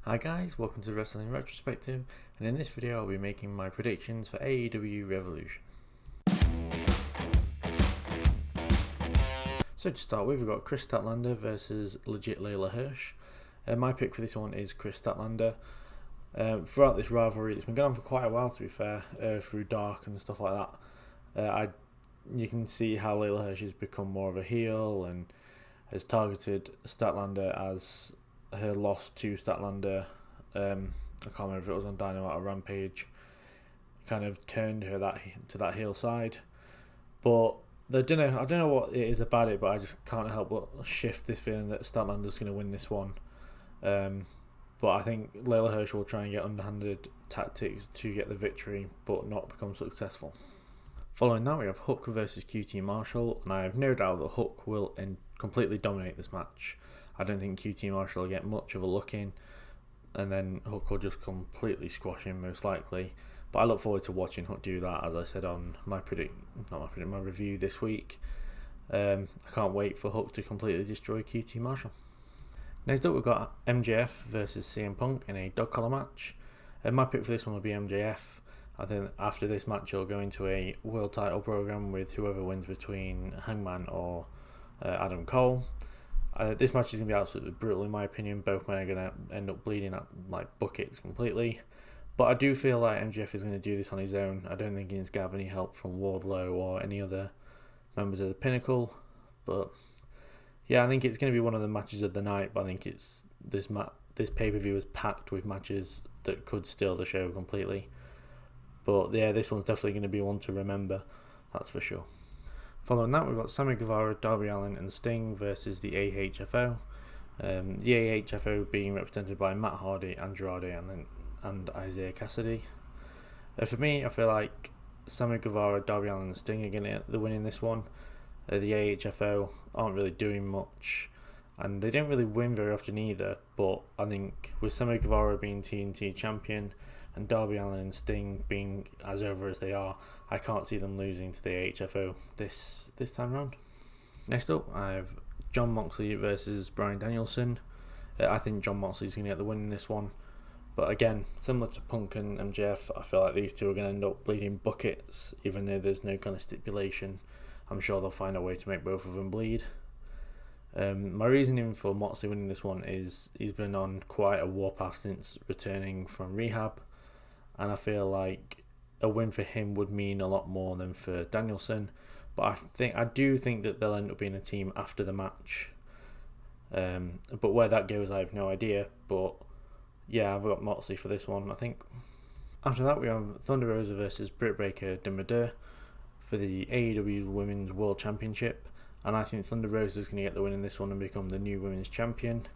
Hi guys, welcome to Wrestling Retrospective, and in this video I'll be making my predictions for AEW Revolution. So to start with, we've got Chris Statlander versus legit Layla Hirsch. My pick for this one is Chris Statlander. Throughout this rivalry, it's been going on for quite a while, to be fair, through Dark and stuff like that. You can see how Layla Hirsch has become more of a heel and has targeted Statlander as her loss to Statlander. I can't remember if it was on Dynamite or Rampage. Kind of turned her to that heel side, but I don't know what it is about it, but I just can't help but shift this feeling that Statlander's going to win this one. But I think Layla Hirsch will try and get underhanded tactics to get the victory, but not become successful. Following that, we have Hook versus QT Marshall, and I have no doubt that Hook will completely dominate this match. I don't think QT Marshall will get much of a look in, and then Hook will just completely squash him most likely. But I look forward to watching Hook do that, as I said on my review this week. I can't wait for Hook to completely destroy QT Marshall. Next up, we've got MJF versus CM Punk in a dog collar match. My pick for this one will be MJF. I think after this match, he'll go into a world title program with whoever wins between Hangman or Adam Cole. This match is going to be absolutely brutal in my opinion. Both men are going to end up bleeding out like buckets completely. But I do feel like MJF is going to do this on his own. I don't think he's going to have any help from Wardlow or any other members of the Pinnacle. But yeah, I think it's going to be one of the matches of the night. But I think this pay-per-view is packed with matches that could steal the show completely. But yeah, this one's definitely going to be one to remember. That's for sure. Following that, we've got Sammy Guevara, Darby Allin and Sting versus the AOHFO. The AOHFO being represented by Matt Hardy, Andrade and Isaiah Cassidy. For me, I feel like Sammy Guevara, Darby Allin and Sting are going to get the win in this one. The AOHFO aren't really doing much, and they don't really win very often either. But I think with Sammy Guevara being TNT champion and Darby Allin and Sting being as over as they are, I can't see them losing to the AHFO this time round. Next up, I have Jon Moxley versus Bryan Danielson. I think Jon Moxley's going to get the win in this one. But again, similar to Punk and MJF, I feel like these two are going to end up bleeding buckets, even though there's no kind of stipulation. I'm sure they'll find a way to make both of them bleed. My reasoning for Moxley winning this one is he's been on quite a warpath since returning from rehab. And I feel like a win for him would mean a lot more than for Danielson. But I do think that they'll end up being a team after the match. But where that goes, I have no idea. But yeah, I've got Moxley for this one, I think. After that, we have Thunder Rosa versus Britt Baker Demadeur for the AEW Women's World Championship. And I think Thunder Rosa is going to get the win in this one and become the new Women's Champion.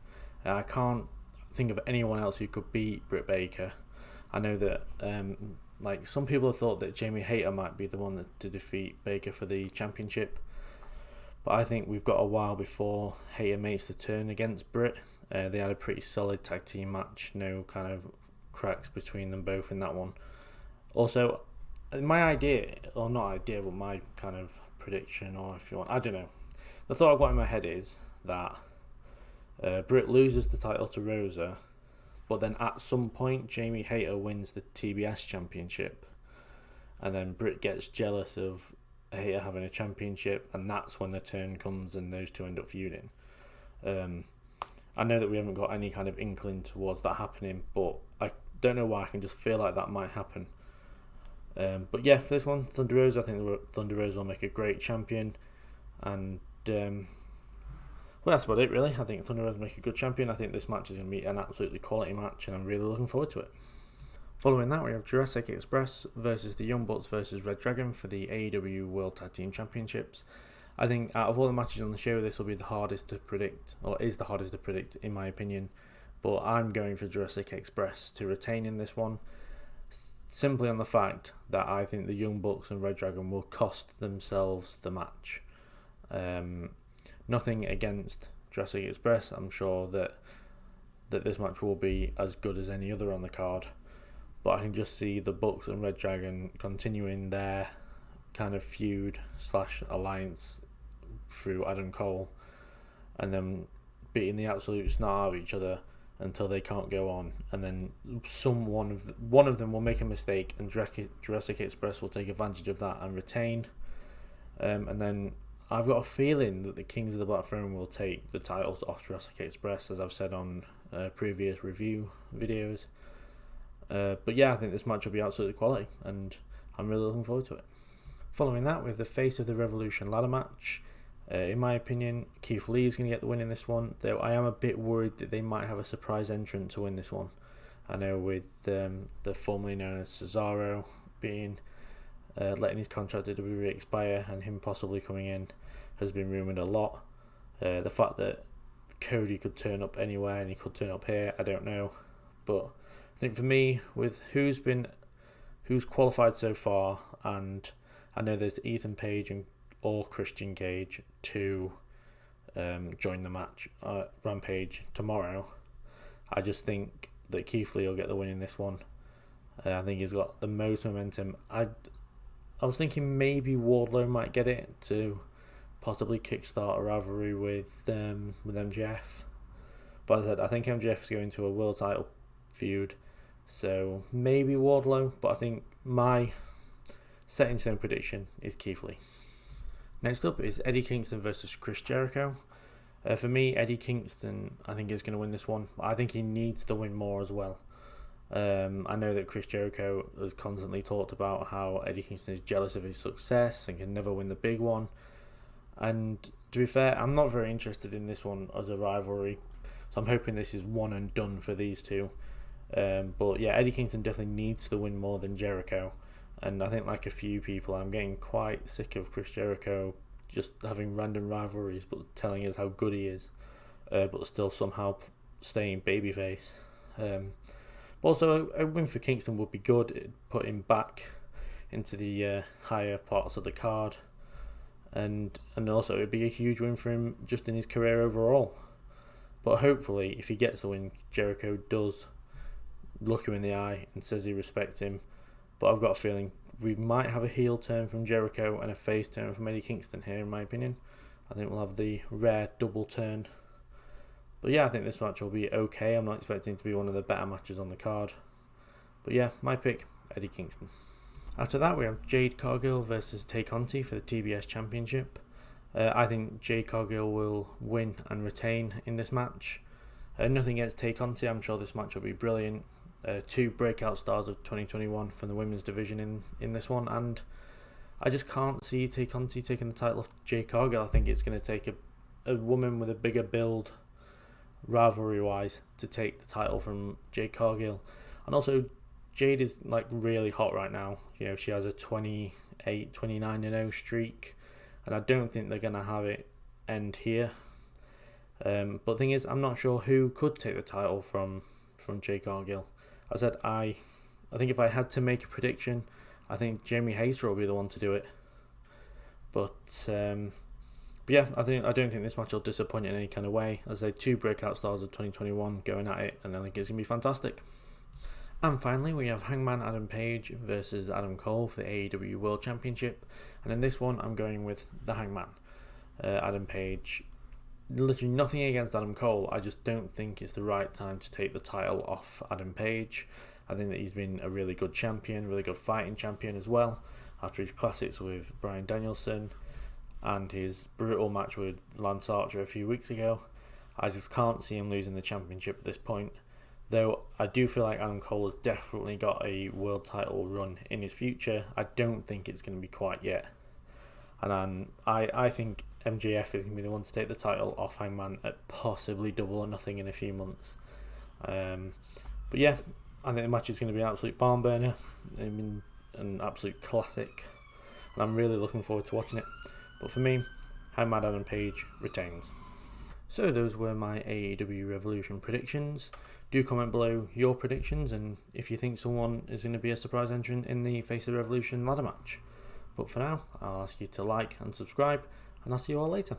I can't think of anyone else who could beat Britt Baker. I know that some people have thought that Jamie Hayter might be the one to defeat Baker for the championship, but I think we've got a while before Hayter makes the turn against Britt. They had a pretty solid tag team match, no kind of cracks between them both in that one. Also, my kind of prediction, or if you want, I don't know, the thought I've got in my head is that Britt loses the title to Rosa, but then at some point Jamie Hayter wins the TBS championship, and then Britt gets jealous of Hayter having a championship, and that's when the turn comes and those two end up feuding. I know that we haven't got any kind of inkling towards that happening, but I don't know why, I can just feel like that might happen. But yeah, for this one, Thunder Rosa, I think Thunder Rosa will make a great champion, and well, that's about it really. I think Thunder Rosa will make a good champion. I think this match is going to be an absolutely quality match, and I'm really looking forward to it. Following that, we have Jurassic Express versus the Young Bucks versus Red Dragon for the AEW World Tag Team Championships. I think out of all the matches on the show, this will be the hardest to predict, or is the hardest to predict in my opinion. But I'm going for Jurassic Express to retain in this one, simply on the fact that I think the Young Bucks and Red Dragon will cost themselves the match. Nothing against Jurassic Express. I'm sure that this match will be as good as any other on the card. But I can just see the Bucks and Red Dragon continuing their kind of feud / alliance through Adam Cole, and then beating the absolute snot out of each other until they can't go on, and then one of them will make a mistake, and Jurassic Express will take advantage of that and retain. And then I've got a feeling that the Kings of the Black Throne will take the titles off Jurassic Express, as I've said on previous review videos. But yeah, I think this match will be absolutely quality, and I'm really looking forward to it. Following that, with the Face of the Revolution ladder match, in my opinion, Keith Lee is going to get the win in this one, though I am a bit worried that they might have a surprise entrant to win this one. I know with the formerly known as Cesaro being letting his contract at WWE expire and him possibly coming in has been rumoured a lot. The fact that Cody could turn up anywhere and he could turn up here, I don't know. But I think for me, with who's qualified so far, and I know there's Ethan Page or Christian Cage to join the match at Rampage tomorrow, I just think that Keith Lee will get the win in this one. I think he's got the most momentum. I was thinking maybe Wardlow might get it to possibly kickstart a rivalry with MJF. But as I said, I think MJF's going to a world title feud, so maybe Wardlow. But I think my set in stone prediction is Keith Lee. Next up is Eddie Kingston versus Chris Jericho. For me, Eddie Kingston, I think, is going to win this one. I think he needs to win more as well. I know that Chris Jericho has constantly talked about how Eddie Kingston is jealous of his success and can never win the big one. And to be fair, I'm not very interested in this one as a rivalry, so I'm hoping this is one and done for these two. But yeah, Eddie Kingston definitely needs to win more than Jericho. And I think, like a few people, I'm getting quite sick of Chris Jericho just having random rivalries but telling us how good he is, but still somehow staying babyface. Also, a win for Kingston would be good. It'd put him back into the higher parts of the card, and also it'd be a huge win for him just in his career overall. But hopefully, if he gets the win, Jericho does look him in the eye and says he respects him. But I've got a feeling we might have a heel turn from Jericho and a face turn from Eddie Kingston here, in my opinion. I think we'll have the rare double turn. But yeah, I think this match will be okay. I'm not expecting it to be one of the better matches on the card. But yeah, my pick, Eddie Kingston. After that, we have Jade Cargill versus Conti for the TBS Championship. I think Jade Cargill will win and retain in this match. Nothing against Conti. I'm sure this match will be brilliant. Two breakout stars of 2021 from the women's division in this one, and I just can't see Conti taking the title of Jade Cargill. I think it's going to take a woman with a bigger build, rivalry wise, to take the title from Jade Cargill. And also, Jade is like really hot right now. You know, she has a 29-0 streak, and I don't think they're going to have it end here. But the thing is, I'm not sure who could take the title from Jade Cargill. I said I think if I had to make a prediction, I think Jamie Hayter will be the one to do it. But yeah, I don't think this match will disappoint in any kind of way. As I say, two breakout stars of 2021 going at it, and I think it's going to be fantastic. And finally, we have Hangman Adam Page versus Adam Cole for the AEW World Championship. And in this one, I'm going with the Hangman. Adam Page, literally nothing against Adam Cole. I just don't think it's the right time to take the title off Adam Page. I think that he's been a really good champion, really good fighting champion as well, after his classics with Bryan Danielson and his brutal match with Lance Archer a few weeks ago. I just can't see him losing the championship at this point. Though I do feel like Adam Cole has definitely got a world title run in his future. I don't think it's going to be quite yet. And I think MJF is going to be the one to take the title off Hangman at possibly Double or Nothing in a few months. But yeah, I think the match is going to be an absolute barn burner. I mean, an absolute classic. And I'm really looking forward to watching it. But for me, Hangman Adam Page retains. So those were my AEW Revolution predictions. Do comment below your predictions and if you think someone is going to be a surprise entrant in the Face of the Revolution ladder match. But for now, I'll ask you to like and subscribe, and I'll see you all later.